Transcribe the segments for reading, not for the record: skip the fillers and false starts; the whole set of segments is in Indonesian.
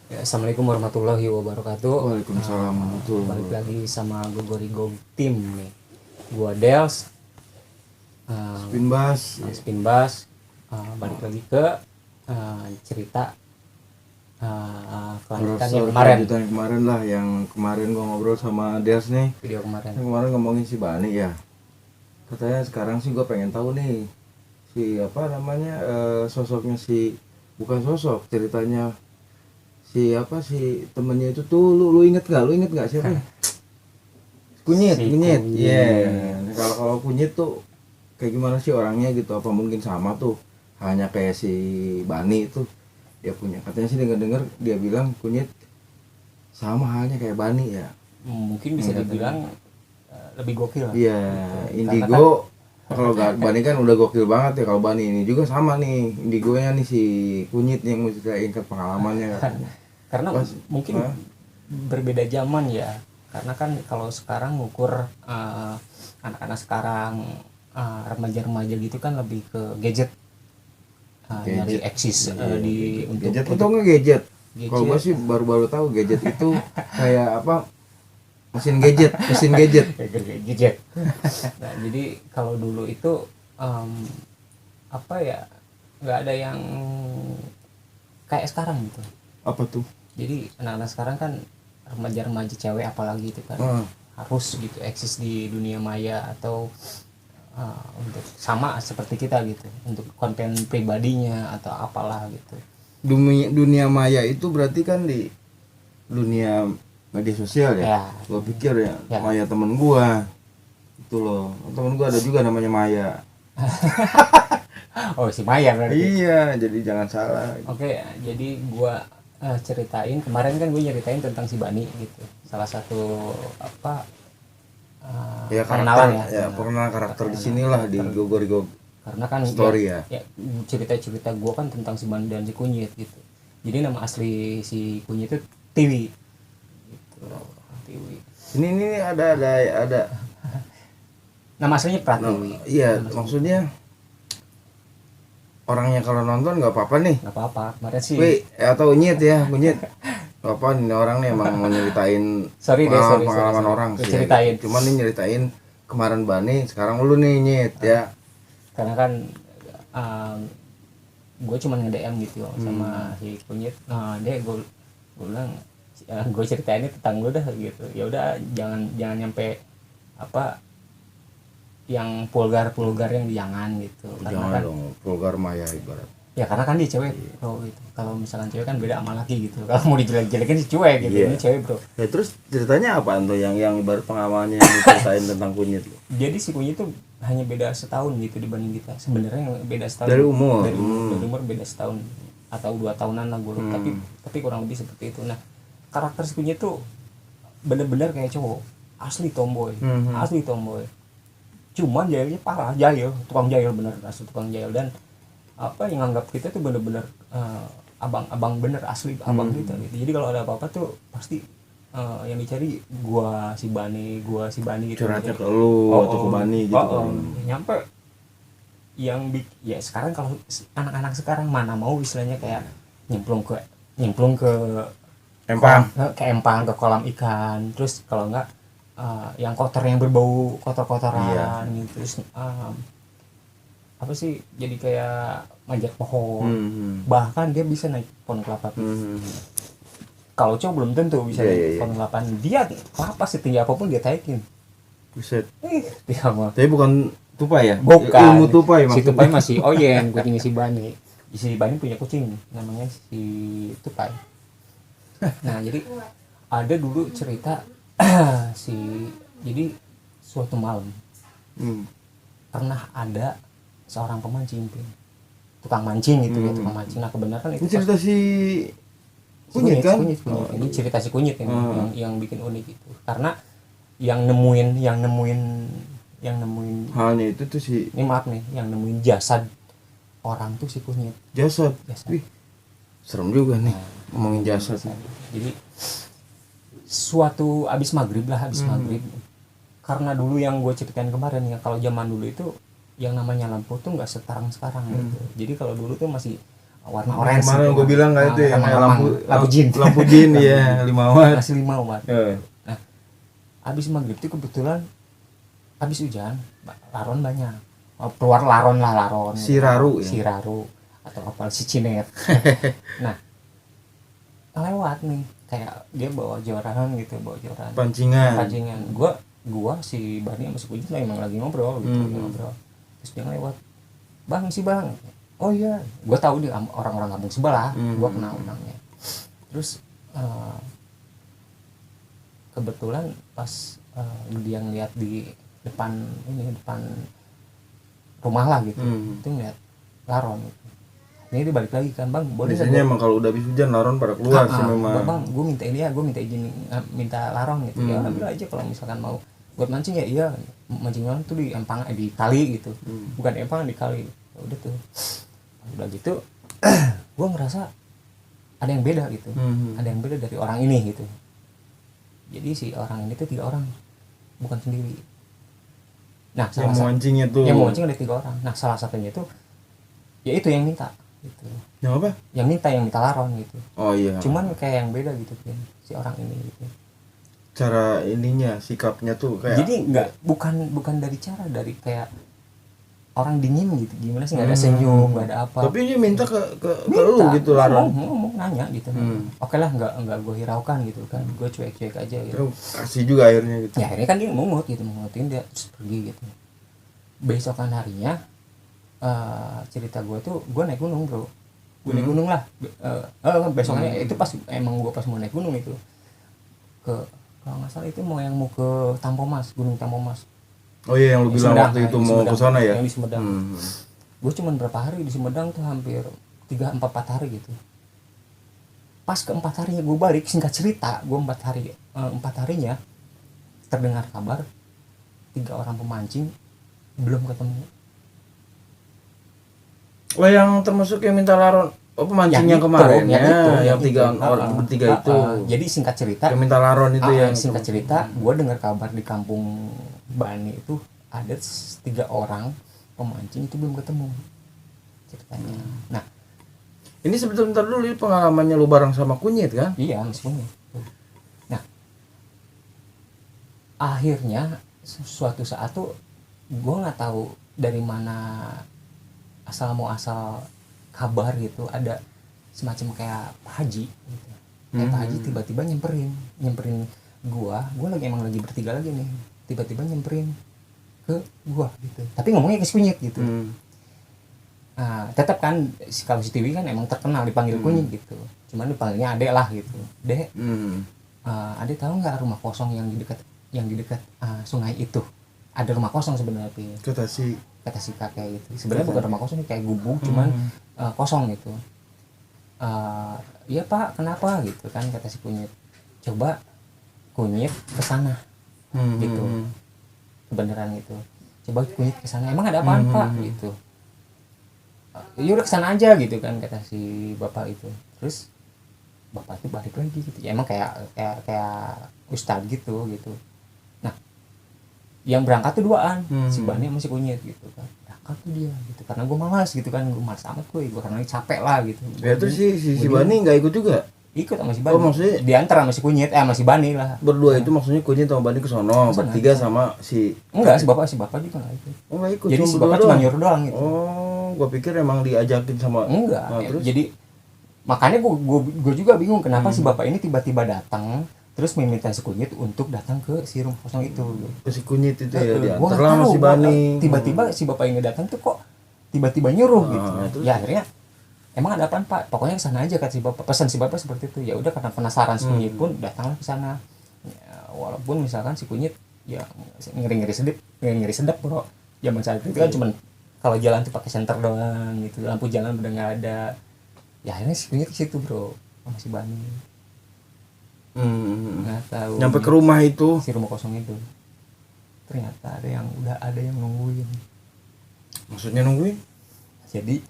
Ya, Assalamualaikum warahmatullahi wabarakatuh. Waalaikumsalam warahmatullahi Balik wabarakatuh. lagi sama Gogorigo Team nih. Gua Dels, uh, Spin Bass. Spin Bass. Balik lagi ke cerita kelanjutan yang kemarin. Kelanjutan yang kemarin lah, yang kemarin gua ngobrol sama Dels nih. Video kemarin. Yang kemarin ngomongin si Bani ya. Katanya sekarang sih gua pengen tahu nih si apa namanya sosoknya si, bukan sosok, ceritanya si apa si temennya itu tuh, lu inget nggak siapa? Kunyit. Si Iya. Kunyit. Kalau Kunyit tuh kayak gimana sih orangnya gitu? Apa mungkin sama tuh, hanya kayak si Bani itu dia punya, katanya sih dengar dia bilang Kunyit sama halnya kayak Bani ya. Mungkin bisa dibilang lebih gokil lah. Iya, Gitu. Indigo. Kalau Bani kan udah gokil banget ya. Kalau Bani ini juga sama nih, Indigonya nih si Kunyit yang mau ceritain ke pengalamannya katanya. Karena Pas, mungkin berbeda zaman ya. Karena kan kalau sekarang ngukur anak-anak sekarang, remaja-remaja gitu kan lebih ke gadget, nyari eksis di untuk gadget itu nggak gadget. gadget. Kalau gue sih baru-baru tahu gadget itu kayak apa, mesin gadget. Gadget. Nah, jadi kalau dulu itu apa ya, nggak ada yang kayak sekarang gitu. Apa tuh? Jadi anak-anak sekarang kan remaja-remaja cewek apalagi itu kan harus gitu eksis di dunia maya atau untuk sama seperti kita gitu, untuk konten pribadinya atau apalah gitu. Dunia maya itu berarti kan di dunia media sosial ya. Ya. Gua pikir ya, Ya. Maya temen gua itu loh, temen gua ada juga namanya Maya. Oh, si Maya berarti. Iya, jadi jangan salah. Oke, jadi gua ceritain kemarin kan gue nyeritain tentang si Bani gitu. Salah satu apa Ya pengenalan karakter, ya pengenalan karakter di sinilah di karakter. Gogorigo Karena kan Story ya. cerita-cerita gue kan tentang si Bani dan si Kunyit gitu. Jadi nama asli si Kunyit itu Tiwi gitu. Tiwi. Ini ada Nama aslinya Pratiwi. iya, maksudnya orangnya kalau nonton nggak apa-apa nih. Nggak apa-apa. Kemarin sih. Atau Kunyit apa nih orang nih emang mau nyeritain Sorry. pengalaman orang sih. Ceritain. Ya. Cuman nih nyeritain kemarin Bani, sekarang lu nih Nyit ya. Karena kan gue cuma nge-DM gitu sama si Kunyit. Dia gue bilang gue ceritain tentang lu dah gitu. Ya udah jangan nyampe apa yang vulgar yang jangan gitu. Karena Jangan kan dong, vulgar maya ibarat. ya karena kan dia cewek bro gitu. Kalau misalkan cewek kan beda sama laki gitu. Kalau mau dijelek-jelekin si cuek gitu. Iya. Ini cewek bro. Ya terus ceritanya apa tuh yang ibarat pengalamannya yang diceritain tentang Kunyit lu? Jadi si Kunyit tuh hanya beda setahun gitu dibanding kita. Sebenarnya beda setahun. Dari umur. Dari umur beda setahun atau 2 tahunan lah gue. Tapi kurang lebih seperti itu. Nah, karakter si Kunyit tuh bener-bener kayak cowok. Asli tomboy. Asli tomboy. Cuman jahilnya parah, tukang jahil bener, asli tukang jahil. Dan apa yang anggap kita tuh bener-bener abang bener, asli abang kita gitu. Jadi kalau ada apa-apa tuh pasti yang dicari gua si Bani gitu. Curhatnya ke lu atau ke Bani gitu. Nyampe yang ya sekarang kalau anak-anak sekarang mana mau istilahnya kayak nyemplung ke Empang. ke kolam ikan, terus kalau enggak yang kotor yang berbau kotor-kotoran gitu. Terus apa sih, jadi kayak manjat pohon. Bahkan dia bisa naik pohon kelapa. Kalau cowok belum tentu bisa naik pohon kelapa. Dia kelapa setinggi apapun dia taikin. Buset. Dia mah. Tapi bukan tupai ya? Bukan. Ilmu tupai Si maksudnya. tupai masih Oyen, kucingnya si Bani. Si Bani punya kucing namanya si Tupai. Nah, jadi ada dulu cerita jadi suatu malam pernah ada seorang pemancing, tukang mancing gitu ya, tukang mancing. Nah, kebenaran itu Ini cerita si Kunyit kan? Kunyit. Ini cerita si Kunyit yang bikin unik itu. Karena yang nemuin halnya itu tuh si ini maaf nih, yang nemuin jasad orang tuh si Kunyit. jasad. Wih, serem juga nih ngomongin jasad. Jadi suatu abis maghrib. Karena dulu yang gue ceritain kemarin ya, kalau zaman dulu itu yang namanya lampu tuh nggak sekarang gitu. Jadi kalau dulu tuh masih warna orange. Kemarin gue bilang nggak itu ya, lampu jin ya 5 watt. Masih 5 watt. Nah, habis maghrib itu kebetulan habis hujan, laron banyak. Keluar laron. Si Raru ya. Si Raru atau apa si Cinet. Nah, lewat nih kayak dia bawa joran pancingan. Gua si Bani sama si Kucing lah emang lagi ngobrol gitu, ngobrol. Terus dia lewat, bang, oh iya, gue tahu dia orang-orang kampung sebelah, gue kenal orangnya. Terus kebetulan pas dia ngeliat di depan rumah lah gitu, itu ngeliat laron gitu. Ini dia balik lagi kan, bang, boleh biasanya emang kalau udah habis hujan laron pada keluar sih memang. Bang, gue minta izin minta laron gitu. Ya ambil aja kalau misalkan mau buat mancing ya iya, mancing laron tuh di kali gitu, bukan empang di kali. Ya udah tuh, udah gitu gue ngerasa ada yang beda gitu, ada yang beda dari orang ini gitu. Jadi si orang ini tuh 3 orang, bukan sendiri. Nah, yang mau mancingnya tuh, yang mau mancing ada 3 orang. Nah, salah satunya itu ya itu yang minta gitu. Yang apa? Yang minta laron gitu. Oh iya. Cuman kayak yang beda gitu kan si orang ini gitu. Cara ininya, sikapnya tuh kayak. Jadi bukan dari cara, dari kayak orang dingin gitu. Gimana sih, enggak ada senyum, enggak ada apa. Tapi dia minta ke lu gitu laron. Ngomong nanya gitu. Oke lah, enggak gue hiraukan gitu kan. Gue cuek-cuek aja gitu. Terus kasih juga akhirnya gitu. Ya akhirnya kan dia mengutin dia terus pergi gitu. Besokan harinya cerita gue tuh gue naik gunung bro, naik gunung lah. Besoknya itu pas emang gue pas mau naik gunung itu ke, kalau nggak salah itu mau ke Tampomas, Gunung Tampomas. Oh iya, yang lu bilang waktu itu mau ke sana ya. Yang di Sumedang. Gue cuman berapa hari di Sumedang tuh, hampir 3-4 hari gitu. Pas ke-4 harinya gue balik, singkat cerita gue 4 harinya terdengar kabar 3 orang pemancing belum ketemu. Oh, yang termasuk yang minta laron, pemancing yang kemarin yang 3 orang bertiga itu. Jadi singkat cerita yang minta laron itu yang singkat cerita gue dengar kabar di kampung Bani itu ada 3 orang pemancing itu belum ketemu ceritanya. Nah, ini sebentar dulu pengalamannya lu bareng sama kunyit kan? Iya, masih kunyit. Nah, akhirnya suatu saat tuh gue nggak tahu dari mana asal kabar gitu, ada semacam kayak Pak Haji gitu. Kayak Pak Haji tiba-tiba nyemperin gua emang lagi bertiga lagi nih, tiba-tiba nyemperin ke gua gitu, tapi ngomongnya ke Kunyit gitu. Nah, tetap kan kalau si Tiwi kan emang terkenal dipanggil Kunyit gitu, cuman dipanggilnya Adek lah gitu. Dek, Adek tahu nggak rumah kosong yang di dekat sungai itu? Ada rumah kosong sebenarnya, kata si kakek gitu. Sebenarnya bukan rumah kosong, kayak gubuk, cuman kosong gitu. Iya Pak, kenapa gitu kan, kata si Kunyit. Coba Kunyit ke sana. Gitu. Kebenaran gitu. Coba Kunyit ke sana. Emang ada apaan Pak gitu. Ya udah ke sana aja gitu kan, kata si bapak itu. Terus bapak itu balik lagi gitu. Ya emang kayak ustad gitu. Nah, yang berangkat tuh 2an, si Bani sama si Kunyit gitu kan. Berangkat tuh dia gitu, karena gue malas gitu kan, gue malas amat gue karena capek lah gitu. Ya itu si Bani nggak ikut juga? Ikut sama si Bani. Oh, maksudnya diantar sama si Kunyit, sama si Bani lah. Berdua itu maksudnya Kunyit sama Bani ke sono, bertiga sama si. Enggak, si bapak juga nggak ikut. Oh, nggak ikut. Jadi si bapak cuma nyuruh doang gitu. Oh, gue pikir emang diajakin sama. Enggak. Nah, terus? Jadi makanya gue juga bingung kenapa si bapak ini tiba-tiba datang terus meminta si Kunyit untuk datang ke si rumah kosong itu. Ke si Kunyit itu ya, diantar lah si Bani. Tiba-tiba si bapak ini datang tuh kok tiba-tiba nyuruh gitu. Terus? Ya akhirnya emang ada apaan Pak? Pokoknya ke sana aja, kata si bapak. Pesan si bapak seperti itu. Ya udah, karena penasaran si Kunyit pun datanglah ke sana. Ya, walaupun misalkan si Kunyit ya ngeri sedap bro. Zaman saat itu kan cuman kalau jalan tuh pakai senter doang gitu. Lampu jalan udah nggak ada. Ya akhirnya si Kunyit ke situ bro sama si Bani. Nggak tahu. Nyampe ke rumah itu, si rumah kosong itu. Ternyata ada yang nungguin. Maksudnya nungguin? Jadi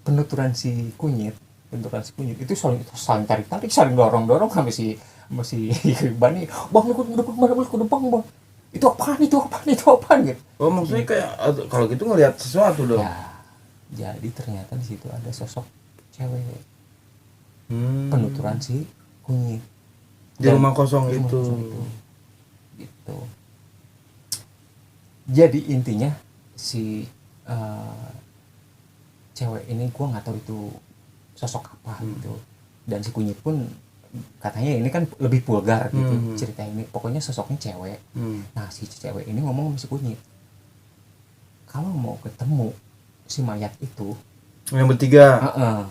penuturan si Kunyit itu saling tarik, saling dorong sama si Bani. Bang, ke depan bang. Itu apaan gitu. Oh, maksudnya kayak kalau gitu ngelihat sesuatu dong. Ya, jadi ternyata di situ ada sosok cewek. Penuturan si kunyit di rumah kosong di rumah itu. kosong itu. Gitu. Jadi intinya si cewek ini gue nggak tahu itu sosok apa gitu, dan si kunyit pun katanya ini kan lebih vulgar gitu cerita ini, pokoknya sosoknya cewek. Nah si cewek ini ngomong sama si kunyit, kalau mau ketemu si mayat itu Yang bertiga. uh-uh.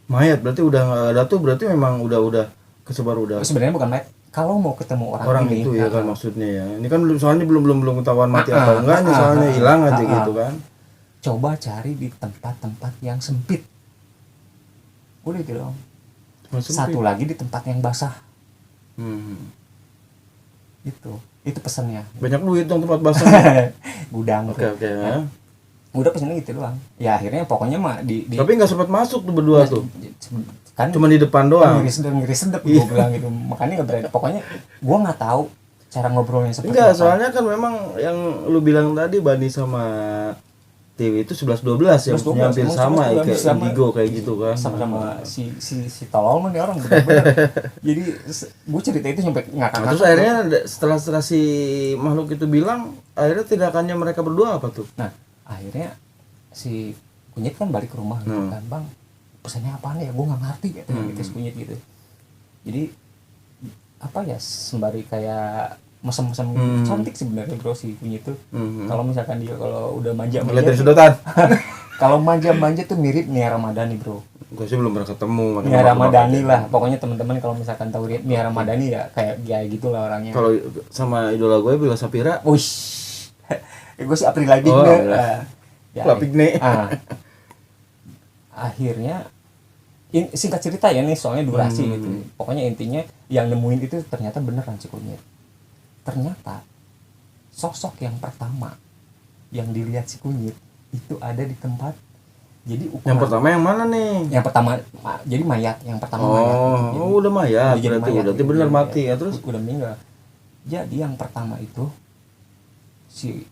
Mayat berarti udah nggak ada tuh, berarti memang udah kesebar udah. Sebenarnya bukan mayat, kalau mau ketemu orang ini itu ya kan maksudnya ya. Ini kan soalnya belum ketahuan mati atau enggaknya, soalnya hilang aja gitu kan. Coba cari di tempat-tempat yang sempit. Udah gitu dong. Satu lagi di tempat yang basah. Itu pesannya. Banyak duit dong tempat basah. Gudang. Oke. Nah, udah pesannya gitu doang. Ya akhirnya pokoknya mah di tapi nggak sempat masuk tuh berdua tuh. Kan cuma di depan doang. Ngiri sedep gue bilang gitu. Makanya nggak berani. Pokoknya gue nggak tahu cara ngobrolnya seperti enggak, apa. soalnya kan memang yang lu bilang tadi Bani sama Tiwi itu 11-12 yang hampir sama kayak indigo kayak gitu kan. Sama si tolol mah nih orang bener-bener. Jadi gue cerita itu sampai ngakak. Terus akhirnya setelah si makhluk itu bilang, akhirnya tindakannya mereka berdua apa tuh? Nah akhirnya si kunyit kan balik ke rumah gitu kan, bang pesannya apaan ya, gue nggak ngerti gitu gitu si kunyit gitu. Jadi apa ya, sembari kayak mesem-mesem cantik sebenarnya bro si kunyit tuh. Kalau misalkan dia kalau udah manja dari sedotan. Kalau manja tuh mirip Nia Ramadhani bro. Gue sih belum pernah ketemu. Nia Ramadhani lah pokoknya, teman-teman kalau misalkan tahu Nia Ramadhani ya kayak gitulah orangnya. Kalau sama idola gue Bella Sapira, Uish. Gue sih April lagi Lapigne. Akhirnya singkat cerita ya nih soalnya durasi gitu. Pokoknya intinya yang nemuin itu ternyata beneran si kunyit. Ternyata sosok yang pertama yang dilihat si kunyit itu ada di tempat. Jadi ukuran, yang pertama yang mana nih? Yang pertama jadi mayat, yang pertama mayat. Jadi, udah mayat. Berarti bener ya, mati ya, terus udah meninggal. Jadi yang pertama itu si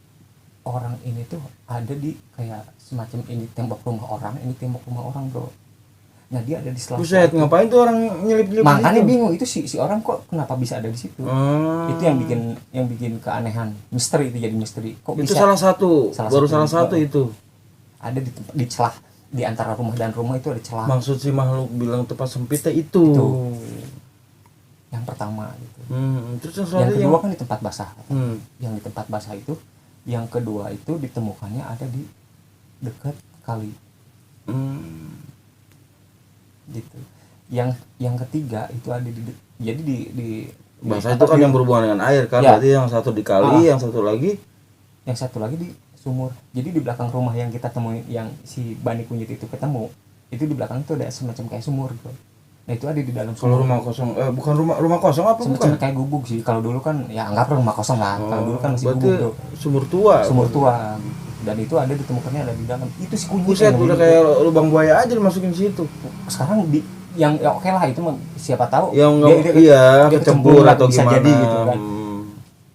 orang ini tuh ada di kayak semacam ini tembok rumah orang bro. Nah dia ada di sela-sela. Buset, ngapain tuh orang nyelip-nyelip? Makanya bingung itu si orang kok kenapa bisa ada di situ. Itu yang bikin keanehan, misteri, itu jadi misteri. Kok itu bisa? salah satu itu. Ada di celah di antara rumah dan rumah itu ada celah. Maksud si makhluk bilang tempat sempitnya itu. Yang pertama gitu. Terus yang kedua kan di tempat basah. Yang di tempat basah itu, yang kedua itu ditemukannya ada di dekat kali. Gitu. Yang ketiga itu ada jadi di basah itu kan yang berhubungan dengan air kan, berarti yang satu di kali, yang satu lagi di sumur. Jadi di belakang rumah yang kita temuin, yang si Bani Kunyit itu ketemu, itu di belakang itu ada semacam kayak sumur gitu. Nah itu ada di dalam sumur. Kalau rumah kosong, bukan rumah kosong apa semacam bukan? kayak gubuk sih. Kalau dulu kan ya anggap rumah kosong lah. Kalau dulu kan masih gubuk tuh. Sumur tua. Dan itu ada ditemukannya ada di dalam. Itu si kunyit. Buset, udah kayak lubang buaya aja dimasukin situ. Sekarang yang oke lah itu siapa tahu yang dia kecembur atau bisa gimana jadi gitu kan.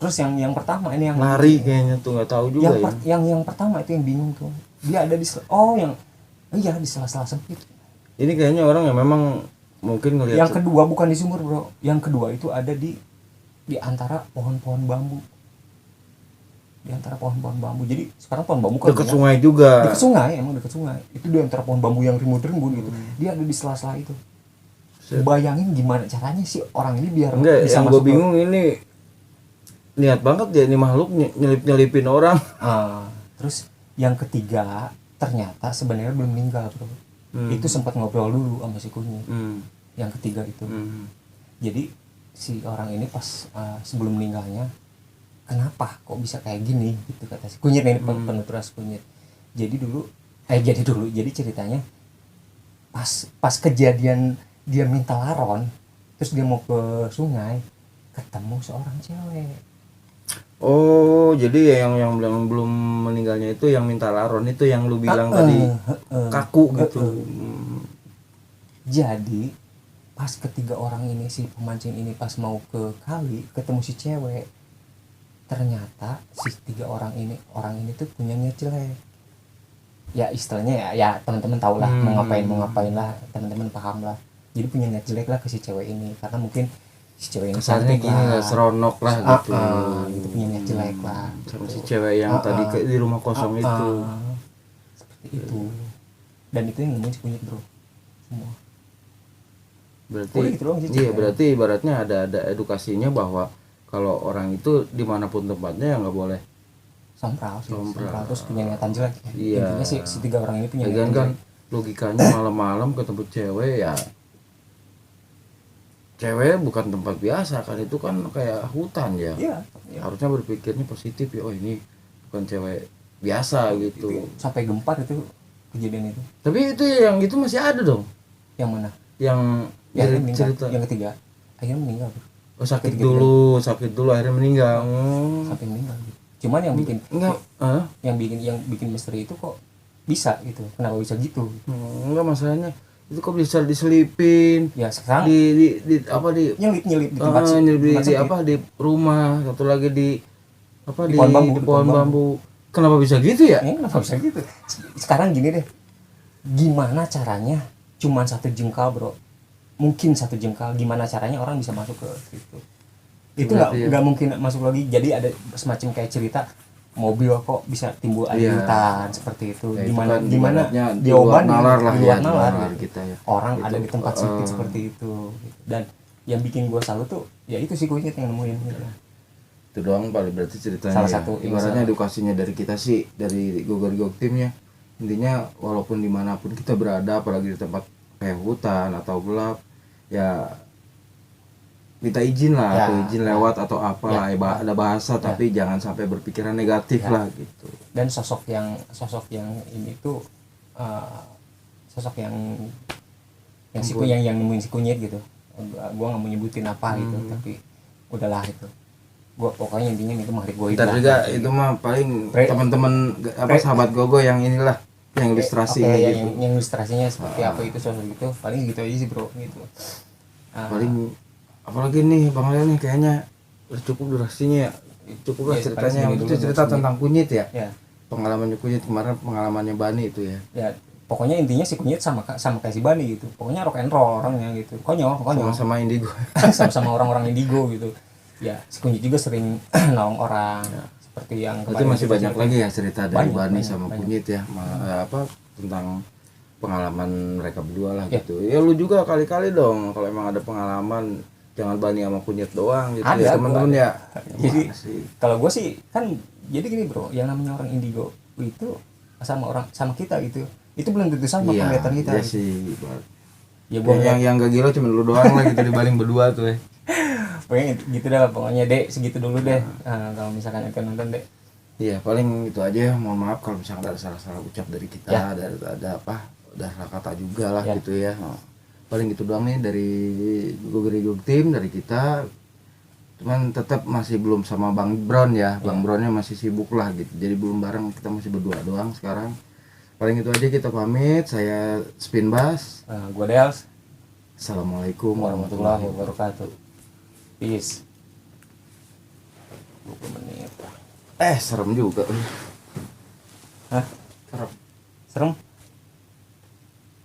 Terus yang pertama ini yang lari kayaknya tuh, nggak tahu juga yang pertama itu yang bingung tuh. Dia ada di di sela-sela sempit. Ini kayaknya orang yang memang mungkin ngelihat. Yang kedua bukan di sumur bro. Yang kedua itu ada di antara pohon-pohon bambu. Di antara pohon-pohon bambu. Jadi sekarang pohon bambu kan dekat sungai juga. Dekat sungai, emang dekat sungai. Itu di antara pohon bambu yang rimbun-rimbun gitu. Dia ada di sela-sela itu. Bayangin gimana caranya sih orang ini biar bisa yang gue bingung ini niat banget dia ini makhluk nyelip-nyelipin orang. Terus yang ketiga ternyata sebenarnya belum meninggal bro. Itu sempat ngobrol dulu sama si kunyit. Yang ketiga itu. Jadi si orang ini pas sebelum meninggalnya, kenapa kok bisa kayak gini gitu kata si kunyit ini, penuturan si kunyit. Jadi ceritanya pas kejadian dia minta laron, terus dia mau ke sungai, ketemu seorang cewek. Oh, jadi yang belum meninggalnya itu yang minta laron itu yang lu bilang tadi kaku gitu. Jadi pas ketiga orang ini, si pemancing ini pas mau ke kali ketemu si cewek, ternyata si tiga orang ini tuh punya niat jelek. ya istilahnya ya teman-teman tahu lah mau ngapain lah, teman-teman paham lah. Jadi punya niat jelek lah ke si cewek ini karena mungkin si cewek ini kesannya cantik gini nggak seronok lah gitu. Itu punya niat jelek lah Sama gitu. si cewek yang tadi di rumah kosong itu. Seperti itu. Dan itu yang nemuin si kunyit bro semua. Berarti gitu doang sih, iya berarti ibaratnya ada edukasinya bahwa kalau orang itu dimanapun tempatnya ya nggak boleh sompral terus punya niatan jelek. Iya. Intinya si tiga orang ini punya Lagian niatan kan jelek. logikanya malam-malam ketemu cewek ya, cewek bukan tempat biasa kan, itu kan kayak hutan ya. Iya. Harusnya berpikirnya positif ya, oh ini bukan cewek biasa gitu. Sampai gempar itu kejadian itu. Tapi itu yang itu masih ada dong. Yang mana? Yang cerita yang ketiga akhirnya meninggal bro. Oh sakit dulu akhirnya meninggal. Sampai meninggal gitu. Cuman yang bikin yang bikin misteri itu kok bisa gitu, kenapa bisa gitu? Enggak, masalahnya itu kok bisa diselipin ya sekarang di apa di nyelip di tempat di rumah, satu lagi di apa di pohon bambu. Kenapa bisa gitu ya? Kenapa bisa gitu? Sekarang gini deh, gimana caranya cuman 1 jengkal bro, mungkin 1 jengkal, gimana caranya orang bisa masuk ke situ? Itu nggak mungkin masuk lagi. Jadi ada semacam kayak cerita mobil kok bisa timbul air hutan seperti itu. Ya, gimana itu kan gimana jawaban di luar nalar kita ya. Orang gitu. ada di tempat sempit seperti itu. Dan yang bikin gue salut tuh ya itu si kunyit yang nemuin gitu. Itu doang paling berarti ceritanya. Salah satu ibaratnya edukasinya dari kita sih, dari Gogor timnya. Intinya walaupun dimanapun kita berada, apalagi di tempat kayak hutan atau gelap, ya minta izin lah, atau izin lewat atau apalah, ada bahasa tapi jangan sampai berpikiran negatif lah gitu. Dan sosok yang ini tuh sosok yang nemuin si kunyit gitu. Gua nggak mau nyebutin apa gitu, tapi udahlah itu. Gua pokoknya intinya itu maghrib goib. Ntar juga itu mah paling teman-teman sahabat Gogo yang inilah yang ilustrasi gitu. Yang ilustrasinya seperti apa itu sosok gitu, paling gitu aja sih bro gitu. Paling apalagi nih Bang Lel nih kayaknya cukup durasinya ya. Cukup lah ceritanya. Itu cerita tentang kunyit ya. Pengalamannya kunyit kemarin, pengalamannya Bani itu ya. Ya pokoknya intinya si kunyit sama kayak si Bani gitu. Pokoknya rock and roll orangnya gitu. Konyol. Sama indigo. Sama orang-orang indigo gitu. Ya si kunyit juga sering nolong orang. Seperti yang itu masih banyak lagi ya cerita dari Bani sama kunyit ya. Tentang pengalaman mereka berdua lah gitu. Ya lu juga kali-kali dong kalau emang ada pengalaman, jangan Bani sama kunyit doang gitu. Ada, ya teman-teman ya. Jadi kalau gue sih kan jadi gini bro, yang namanya orang indigo itu sama kita gitu, itu belum tentu sama penglihatan kita. Iya sih. Ya gua yang gak gila cuma lu doang lah gitu dibanding berdua tuh ya. Pokoknya gitu dah, pokoknya dek segitu dulu deh. Kalau misalkan itu nonton dek. Iya paling itu aja. Mohon maaf kalau misalkan ada salah-salah ucap dari kita, ada salah kata juga lah gitu ya. Paling gitu doang nih dari Gogor tim, dari kita. Cuman tetap masih belum sama Bang Bron ya. Bang Bronnya masih sibuk lah gitu, jadi belum bareng, kita masih berdua doang sekarang. Paling itu aja, kita pamit. Saya Spin Bass, gua Dels. Assalamualaikum warahmatullahi wabarakatuh. Peace. 20 menit. Serem juga. Hah? Serem?